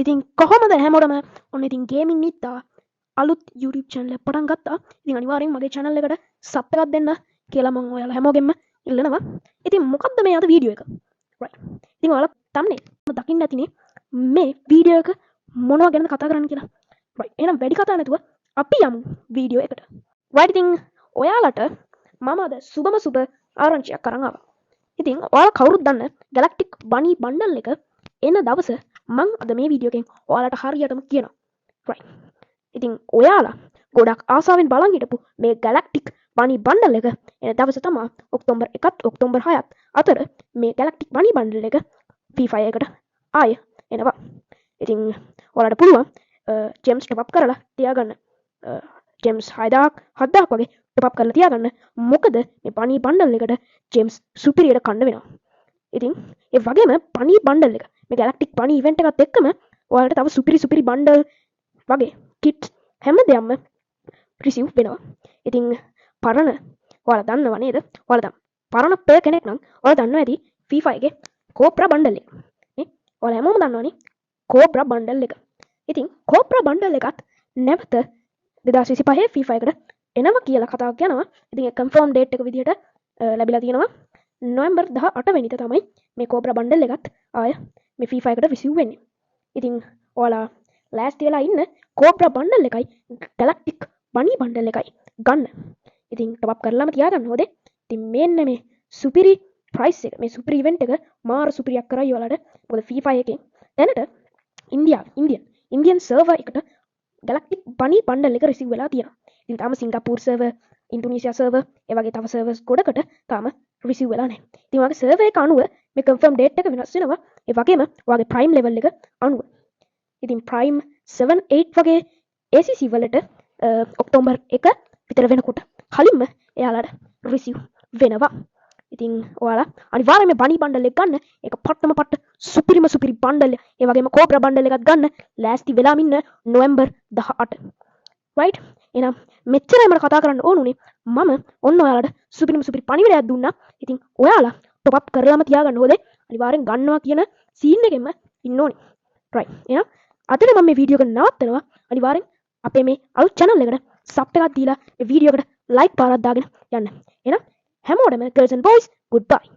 ඉතින් කොහොමද හැමෝටම ඔන්න ඉතින් ගේමින් නිත්තා අලුත් YouTube channel එක පටන් ගත්තා. ඉතින් අනිවාර්යෙන් මගේ channel එකට sub එකක් දෙන්න කියලා මම ඔයාලා හැමෝගෙම ඉල්ලනවා. ඉතින් මොකද්ද මේ අද වීඩියෝ එක? right. ඉතින් ඔයාලා thumbnail දකින්න ඇතිනේ මේ වීඩියෝ එක මොනවා ගැනද කතා කරන්න කියලා. right. එහෙනම් වැඩි කතා නැතුව අපි යමු වීඩියෝ එකට. right. ඉතින් ඔයාලට මම අද සුබ ආරංචියක් අරන් ආවා. ඉතින් ඔයාලා කවුරුත් දන්න Galactic Bunny bundle එක එන දවස මං අද මේ වීඩියෝ එකෙන් ඔයාලට හරියටම කියනවා. right. ඉතින් ඔයාලා ගොඩක් ආසාවෙන් බලන් හිටපු මේ Galactic Bunny bundle එක එන දවස තමයි ඔක්තෝබර් 1ත් ඔක්තෝබර් 6ත් අතර මේ Galactic Bunny bundle එක free fire එකට ආය එනවා. ඉතින් ඔයාලට පුළුවන් gems top up කරලා තියාගන්න. gems 6000ක් වගේ top up කරලා තියාගන්න. මොකද මේ Bunny bundle එකට gems superior කන්න වෙනවා. ඉතින් ඒ වගේම Bunny bundle එක මේ Galactic Bunny event එකත් එක්කම ඔයාලට තව superi bundle වගේ kits හැමදේම receive වෙනවා. ඉතින් පරණ ඔයාලා දන්නව නේද? ඔයාලා පරණ player කෙනෙක් නම් ඔයාලා දන්නවා ඇති FIFA එකේ Cobra bundle එක. නේ? ඔයාලා හැමෝම දන්නවනේ Cobra bundle එක. ඉතින් Cobra bundle එකත් නැවත 2025 FIFA එකට එනවා කියලා කතාවක් යනවා. ඉතින් ඒ confirm date එක විදිහට ලැබිලා තියෙනවා. නොවැම්බර් 18 වෙනිදා තමයි මේ Cobra bundle එකත් ආය මේ FIFA එකට receive වෙන්නේ. ඉතින් ඔයාලා ලෑස්ති වෙලා ඉන්න Cobra bundle එකයි Galactic Bunny bundle එකයි ගන්න. ඉතින් top up කරලාම තියාගන්න ඕනේ. ඉතින් මෙන්න මේ superi price එක මේ superi event එක මාර superiයක් කරයි ඔයාලට. මොකද FIFA එකෙන් දැනට Indian server එකට Galactic Bunny bundle එක receive වෙලා තියෙනවා. ඉතින් තාම Singapore server, Indonesia server, ඒ වගේ තව servers ගොඩකට තාම receive වෙලා නැහැ. ඉතින් ඔයාගේ server එක අනුව මේ confirm date එක වෙනස් වෙනවා. ඒ වගේම ඔයාගේ prime level එක අනුව. ඉතින් prime 7 8 වගේ ACC වලට ඔක්තෝබර් 1 විතර වෙනකොට කලින්ම එයාලට receive වෙනවා. ඉතින් ඔයාලා අනිවාර්යයෙන්ම මේ Bunny bundle එක ගන්න. ඒක පට්ට superi bundle. ඒ වගේම Cobra bundle එකත් ගන්න. ලෑස්ති වෙලාම ඉන්න නොවැම්බර් 18. right. එහෙනම් මෙච්චරයි මට කතා කරන්න ඕනුනේ. මම ඔන්න ඔයාලට superi පණිවිඩයක් දුන්නා. ඉතින් ඔයාලා top up කරලාම තියාගන්න ඕනේ. අනිවාර්යෙන් ගන්නවා කියන scene එකෙම ඉන්න ඕනේ. right. එහෙනම් අදට මම මේ වීඩියෝ එක නවත්තනවා. අනිවාර්යෙන් අපේ මේ අලුත් channel එකට sub එකක් දීලා මේ වීඩියෝ එකට like පාරක් දාගෙන යන්න. එහෙනම් හැමෝටම girls and boys goodbye.